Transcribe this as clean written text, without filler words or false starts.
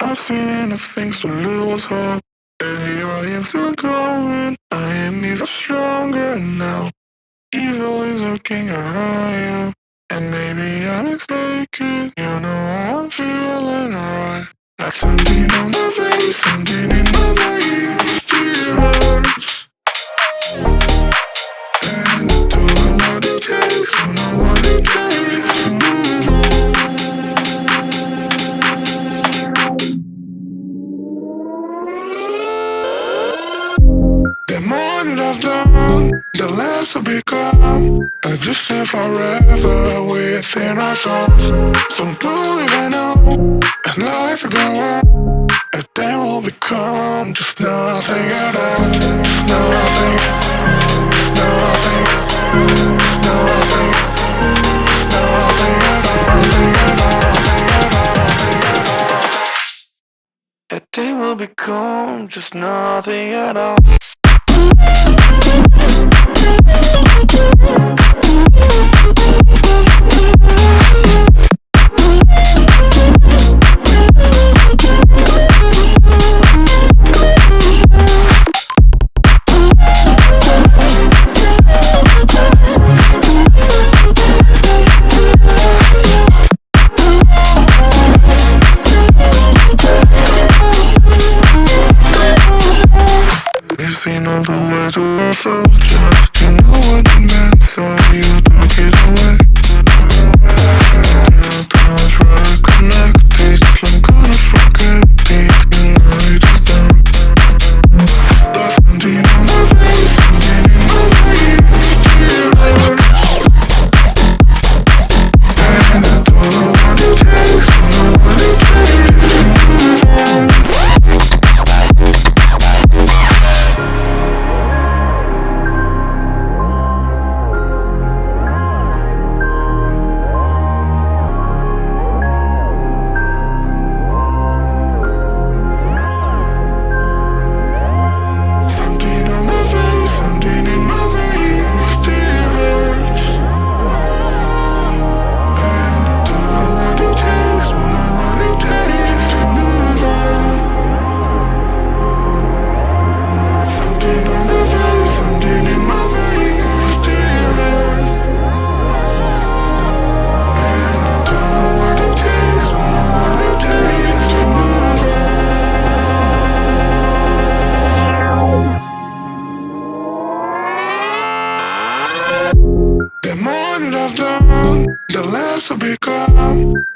I've seen enough things to lose hope, and here I am still going. I am even stronger now. Evil is lurking around you, and maybe I'm mistaken. You know I'm feeling right. Like something on my face, something in my veins still hurts. And I don't know what it takes, don't know what it takes to move on. The more that I've done, the less I become. I just live forever within our souls. Some do even know, and life will go on. And then we'll become just nothing at all. Just nothing, just nothing, just nothing, just nothing at all. Nothing at all, nothing at all, nothing at all. And then we'll become just nothing at all. We've seen all the way to ourselves, just to know what it meant, so you took it away. Now time is right, connected, I'm gonna forget it, tonight is done. There's something on my face, something in my veins, still hurts. And I don't know what it takes, don't know what it takes to move on. The more that I've done, the less I become.